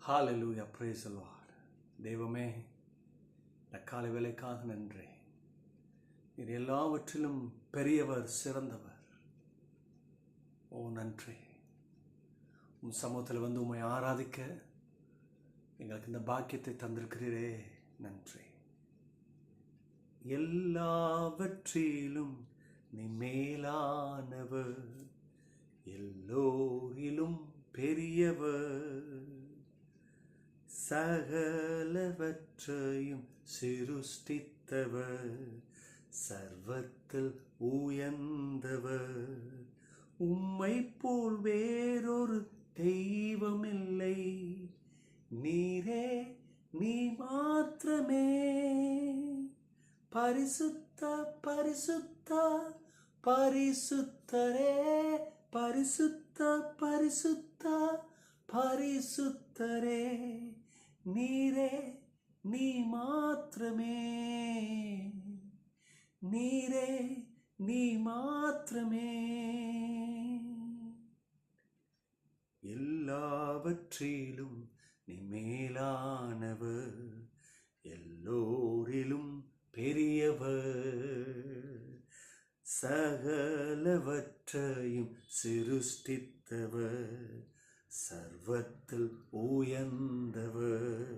Hallelujah, praise the Lord. தெய்வமே, இந்த காலை வேளைக்காக நன்றி. நீர் எல்லாவற்றிலும் பெரியவர், சிறந்தவர். ஓ நன்றி. உன் சமூகத்தில் வந்து உம்மை ஆராதிக்க எங்களுக்கு இந்த பாக்கியத்தை தந்திருக்கிறீரே, நன்றி. எல்லாவற்றிலும் நீ மேலானவர், எல்லோரிலும் பெரியவர், சகலவற்றையும் சிருஷ்டித்தவர், சர்வத்தில் உயர்ந்தவர். உம்மை போல் வேறொரு தெய்வமில்லை, நீரே நீ மாத்திரமே. பரிசுத்த பரிசுத்த பரிசுத்தரே, பரிசுத்த பரிசுத்த பரிசுத்தரே, நீரே நீ மாத்திரமே, நீரே நீ மாத்திரமே. எல்லாவற்றிலும் நீ மேலானவர், எல்லோரிலும் பெரியவர், சகலவற்றையும் சிருஷ்டித்தவர், சர்வத்தில் உயர்ந்தவர்.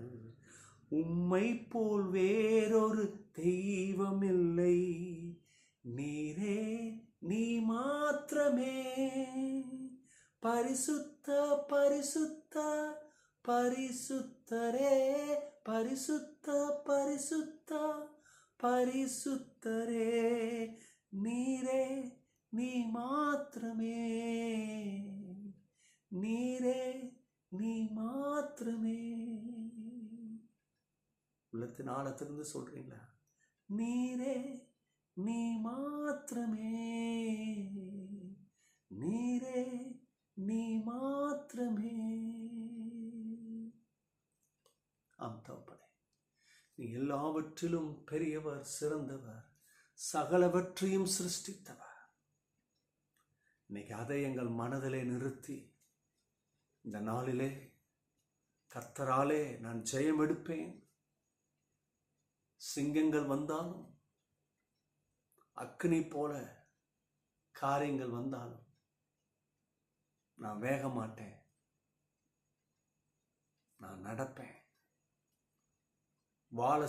உம்மை போல் வேறொரு தெய்வமில்லை, நீரே நீ மாத்திரமே. பரிசுத்த பரிசுத்த பரிசுத்தரே, பரிசுத்த பரிசுத்த பரிசுத்தரே, நீரே நீ மாத்திரமே, நீரே நீ மாத்திரமே. உள்ளத்தின் ஆழத்திலிருந்து சொல்றீங்களா? நீரே நீ மாத்திரமே, நீரே நீ மாத்திரமே. ஆம் தகப்பனே, நீ எல்லாவற்றிலும் பெரியவர், சிறந்தவர், சகலவற்றையும் சிருஷ்டித்தவர். இன்னைக்கு அதை எங்கள் மனதிலே நிறுத்தி இந்த நாளிலே கர்த்தராலே நான் ஜெயம் எடுப்பேன். சிங்கங்கள் வந்தாலும், அக்னி போல காரியங்கள் வந்தாலும் நான் வேக மாட்டேன், நான் நடப்பேன். வாழ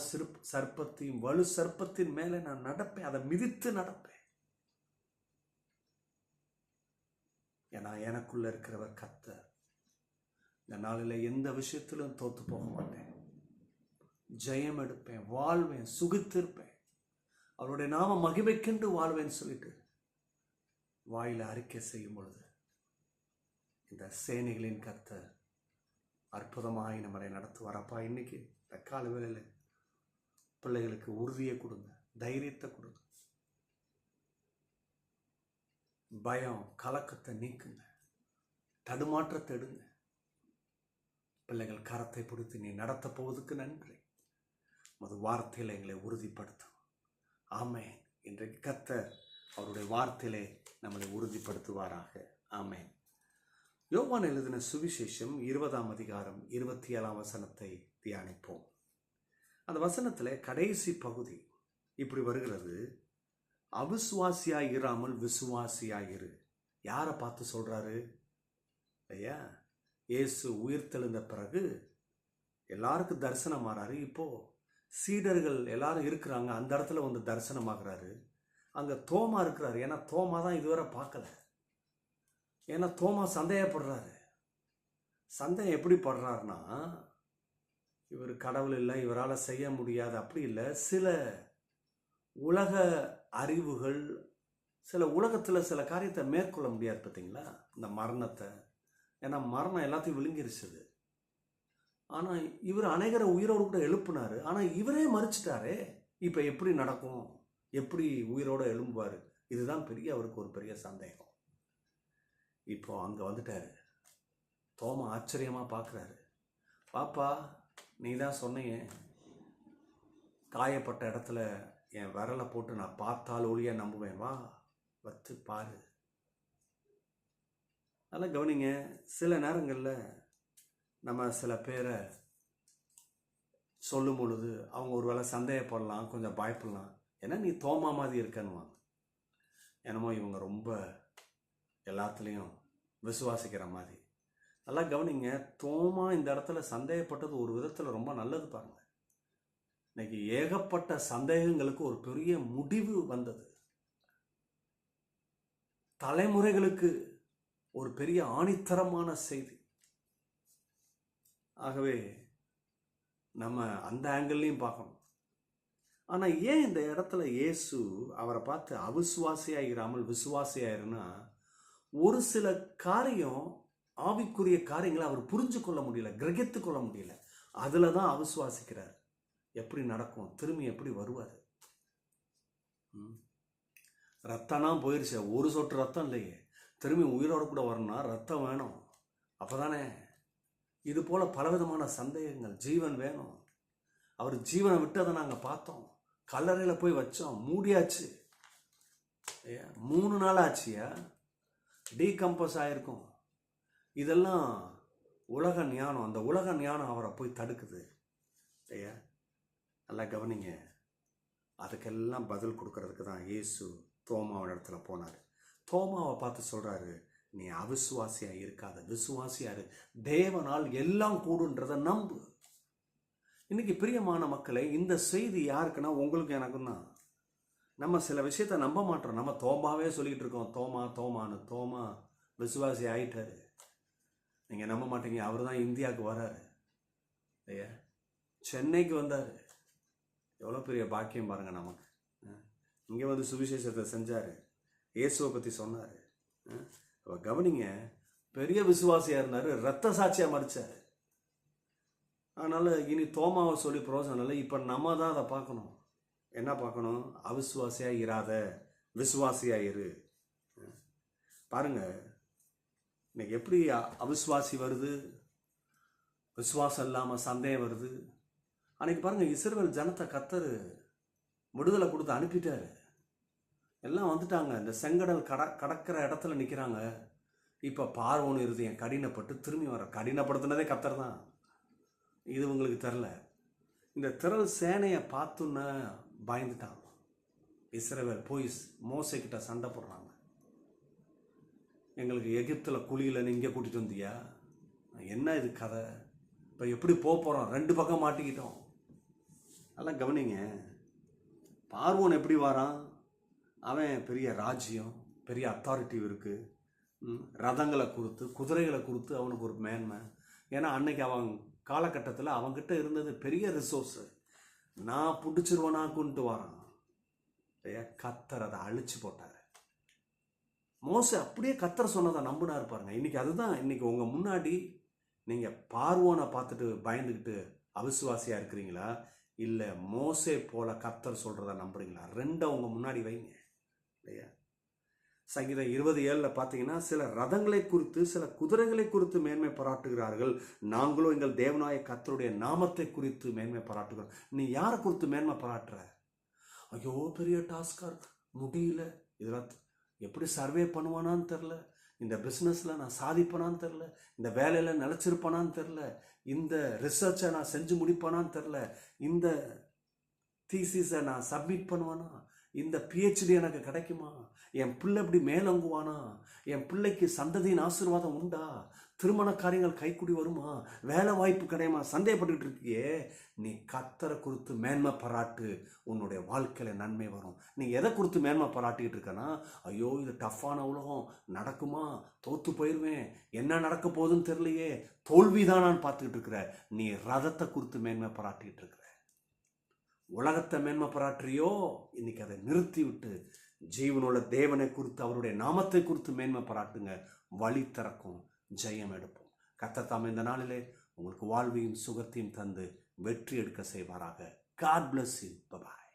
சர்ப்பத்தையும் வலு சர்ப்பத்தின் மேலே நான் நடப்பேன், அதை மிதித்து நடப்பேன். ஏன்னா எனக்குள்ள இருக்கிறவர் கர்த்தர். இந்த நாளில் எந்த விஷயத்திலும் தோத்து போக மாட்டேன், ஜெயம் எடுப்பேன், வாழ்வேன், சுகித்திருப்பேன், அவருடைய நாம மகிமைக்கென்று வாழ்வேன்னு சொல்லிட்டு வாயில அறிக்கை செய்யும் பொழுது இந்த சேனைகளின் கர்த்தர் அற்புதமாய் நம்மளை நடத்துவாரப்பா. இன்னைக்கு தக்கால வேளையில் பிள்ளைகளுக்கு உறுதியை கொடுங்க, தைரியத்தை கொடுங்க, பயம் கலக்கத்தை நீக்குங்க, தடுமாற்றத்தை எடுங்க. பிள்ளைகள் கரத்தை பிடித்து நீ நடத்த போவதுக்கு நன்றி. அது வார்த்தையில் எங்களை உறுதிப்படுத்தும். ஆமேன். இன்றைக்கு கர்த்தர் அவருடைய வார்த்தையிலே நம்மளை உறுதிப்படுத்துவாராக. ஆமேன். யோவான் எழுதின சுவிசேஷம் 20ஆம் அதிகாரம் 27ஆம் வசனத்தை தியானிப்போம். அந்த வசனத்தில் கடைசி பகுதி இப்படி வருகிறது: அவிசுவாசியாய் இராமல் விசுவாசியாயிரு. யாரை பார்த்து சொல்றாரு ஐயா? இயேசு உயிர்த்தெழுந்த பிறகு எல்லாருக்கும் தரிசனம் ஆறாரு. இப்போ சீடர்கள் எல்லாரும் இருக்கிறாங்க, அந்த இடத்துல வந்து தரிசனமாகிறாரு. அங்கே தோமா இருக்கிறாரு. ஏன்னா தோமா தான் இதுவரை பார்க்கல. ஏன்னா தோமா சந்தேகப்படுறாரு. சந்தேகம் எப்படி படுறாருன்னா, இவர் கடவுள் இல்லை, இவரால் செய்ய முடியாது, அப்படி இல்லை. சில உலக அறிவுகள், சில உலகத்தில் சில காரியத்தை மேற்கொள்ள முடியாது பார்த்தீங்களா, இந்த மரணத்தை. ஏன்னா மரணம் எல்லாத்தையும் விழுங்கிருச்சுது. ஆனால் இவர் அநேகரை உயிரோடு கூட எழுப்புனாரு. ஆனால் இவரே மறிச்சிட்டாரே, இப்போ எப்படி நடக்கும், எப்படி உயிரோடு எழும்புவார்? இதுதான் பெரிய அவருக்கு ஒரு பெரிய சந்தேகம். இப்போ அங்கே வந்துட்டாரு. தோமா ஆச்சரியமாக பார்க்குறாரு. பாப்பா, நீ தான் சொன்னீங்க, காயப்பட்ட இடத்துல என் விரலை போட்டு நான் பார்த்தால் ஒளியா நம்புவேன், வா வச்சு பாரு. நல்லா கவனிங்க. சில நேரங்களில் நம்ம சில பேரை சொல்லும் பொழுது அவங்க ஒரு வேளை சந்தேகப்படலாம், கொஞ்சம் பயப்படலாம். ஏன்னா நீ தோமா மாதிரி இருக்கன்னுவாங்க. என்னமோ இவங்க ரொம்ப எல்லாத்துலேயும் விசுவாசிக்கிற மாதிரி. நல்லா கவனிங்க, தோமா இந்த இடத்துல சந்தேகப்பட்டது ஒரு விதத்தில் ரொம்ப நல்லது பாருங்க. இன்னைக்கு ஏகப்பட்ட சந்தேகங்களுக்கு ஒரு பெரிய முடிவு வந்தது. தலைமுறைகளுக்கு ஒரு பெரிய ஆணித்தரமான செய்தி. ஆகவே நம்ம அந்த ஆங்கிள்லையும் பார்க்கணும். ஆனால் ஏன் இந்த இடத்துல இயேசு அவரை பார்த்து அவிசுவாசியாயிராமல் விசுவாசியாயிருன்னா, ஒரு சில காரியம் ஆவிக்குரிய காரியங்களை அவர் புரிஞ்சு கொள்ள முடியல, கிரகித்து கொள்ள முடியல. அதில் தான் அவிசுவாசிக்கிறார். எப்படி நடக்கும், திரும்பி எப்படி வருவார்? ரத்தம்னா போயிருச்சு, ஒரு சொட்டு ரத்தம் இல்லையே, திரும்பி உயிரோடு கூட வரணும்னா ரத்தம் வேணும். அப்போதானே. இது போல பலவிதமான சந்தேகங்கள். ஜீவன் வேணும். அவர் ஜீவனை விட்டு அதை நாங்கள் பார்த்தோம். கல்லறையில் போய் வச்சோம், மூடியாச்சு. 3 நாள் ஆச்சியா, டீகம்போஸ் ஆகிருக்கும். இதெல்லாம் உலக ஞானம். அந்த உலக ஞானம் அவரை போய் தடுக்குது. ஐயா நல்லா கவனிங்க. அதுக்கெல்லாம் பதில் கொடுக்கறதுக்கு தான் இயேசு தோமாவோட இடத்துல போனார். தோமாவை பார்த்து சொல்கிறாரு, நீ அவிசுவாசியா இருக்காத, விசுவாசியாரு. தேவனால் எல்லாம் கூடுன்றதை நம்பு. இன்னைக்கு பிரியமான மக்களை, இந்த செய்தி யாருக்குன்னா உங்களுக்கு எனக்கும் தான். நம்ம சில விஷயத்த நம்ப மாட்டோம். நம்ம தோமாவே சொல்லிட்டு இருக்கோம், தோமா தோமான்னு. தோமா விசுவாசி ஆயிட்டாரு. நீங்கள் நம்ப மாட்டீங்க. அவர் தான் இந்தியாவுக்கு வராரு. ஐயா சென்னைக்கு வந்தார். எவ்வளோ பெரிய பாக்கியம் பாருங்க நமக்கு. இங்கே வந்து சுவிசேஷத்தை செஞ்சார், இயேசுவை பற்றி சொன்னார். கவனிங்க, பெரிய விசுவாசியாக இருந்தார், இரத்த சாட்சியாக மறிச்சார். அதனால் இனி தோமாவை சொல்லி பிரோஜனம் இல்லை. இப்போ நம்ம தான் அதை பார்க்கணும். என்ன பார்க்கணும்? அவிசுவாசியாக இராத, விசுவாசியாக இரு. பாருங்க, இன்னைக்கு எப்படி அவிசுவாசி வருது, விசுவாசம் இல்லாமல் சந்தேகம் வருது. அன்னைக்கு பாருங்க, இஸ்ரவேல் ஜனத்தை கர்த்தர் விடுதலை கொடுத்து அனுப்பிட்டாரு. எல்லாம் வந்துட்டாங்க. இந்த செங்கடல் கடக்கிற இடத்துல நிற்கிறாங்க. இப்போ பார்வோன் இருதயம் கடினப்பட்டு திரும்பி வர. கடினப்படுத்தினதே கர்த்தர் தான். இது உங்களுக்கு தெரில. இந்த திரள் சேனையை பார்த்துன்னு பயந்துட்டாங்க. இஸ்ரவேல் போய் மோசைக்கிட்ட சண்டை போடுறாங்க. எங்களுக்கு எகிப்தில் குழியில் இங்கே கூட்டிகிட்டு வந்தியா? என்ன இது கதை? இப்போ எப்படி போகிறோம்? 2 பக்கம் மாட்டிக்கிட்டோம். அதெல்லாம் கவனிங்க. பார்வோன் எப்படி வரான்? அவன் பெரிய ராஜ்யம், பெரிய அத்தாரிட்டி இருக்குது. ரதங்களை கொடுத்து, குதிரைகளை கொடுத்து அவனுக்கு ஒரு மேன்மை. ஏன்னா அன்னைக்கு அவன் காலகட்டத்தில் அவன்கிட்ட இருந்தது பெரிய ரிசோர்ஸு. நான் பிடிச்சிருவனாக்குன்ட்டு வரான். கர்த்தர் அதை அழிச்சு போட்டார். மோசே அப்படியே கர்த்தர் சொன்னதை நம்பினா இருப்பாருங்க. இன்னைக்கு அதுதான். இன்னைக்கு உங்கள் முன்னாடி நீங்கள் பார்வோனை பார்த்துட்டு பயந்துக்கிட்டு அவிசுவாசியாக இருக்கிறீங்களா, இல்லை மோசே போல கர்த்தர் சொல்கிறத நம்புறீங்களா? 2 உங்கள் முன்னாடி வைங்க. இல்லையா? சங்கீதம் 20:7 பார்த்தீங்கன்னா, சில ரதங்களை குறித்து, சில குதிரைகளை குறித்து மேன்மை பாராட்டுகிறார்கள், நாங்களும் எங்கள் தேவனாய கர்த்தருடைய நாமத்தை குறித்து மேன்மை பாராட்டுகிறோம். நீ யாரை குறித்து மேன்மை பாராட்டுற? ஐயோ பெரிய டாஸ்காக இருக்கு, முடியல, இதெல்லாம் எப்படி சர்வே பண்ணுவானான்னு தெரில, இந்த பிஸ்னஸில் நான் சாதிப்பேனான்னு தெரில, இந்த வேலையில் நிலச்சிருப்பானான்னு தெரில, இந்த ரிசர்ச்சை நான் செஞ்சு முடிப்பானான்னு தெரில, இந்த தீசிஸை நான் சப்மிட் பண்ணுவானா, இந்த பிஹெச்டி எனக்கு கிடைக்குமா, என் பிள்ளை இப்படி மேலங்குவானா, என் பிள்ளைக்கு சந்ததியின் ஆசீர்வாதம் உண்டா, திருமண காரியங்கள் கைக்குடி வருமா, வேலை வாய்ப்பு கிடைக்குமா, சந்தேகப்பட்டுக்கிட்டு இருக்கியே. நீ கர்த்தரை குறித்து மேன்மை பாராட்டு, உன்னுடைய வாழ்க்கையில் நன்மை வரும். நீ எதை குறித்து மேன்மை பாராட்டிக்கிட்டு இருக்கனா, ஐயோ இது டஃப்பான உலகம், நடக்குமா, தோற்று போயிடுவேன், என்ன நடக்க போகுதுன்னு தெரியலையே, தோல்விதான் நான் பார்த்துக்கிட்டு இருக்கிற. நீ ரதத்தை குறித்து மேன்மை பாராட்டிக்கிட்டு இருக்கிற. உலகத்தை மேன்மை பாராட்டுறியோ, இன்னைக்கு அதை நிறுத்தி விட்டு ஜீவனுள்ள தேவனை குறித்து, அவருடைய நாமத்தை குறித்து மேன்மை பாராட்டுங்க. வழி திறக்கும், ஜெயம் எடுப்போம். கர்த்தர் தாமே இந்த நாளிலே உங்களுக்கு வாழ்வையும் சுகத்தையும் தந்து வெற்றி எடுக்க செய்வாராக. God bless you. Bye bye.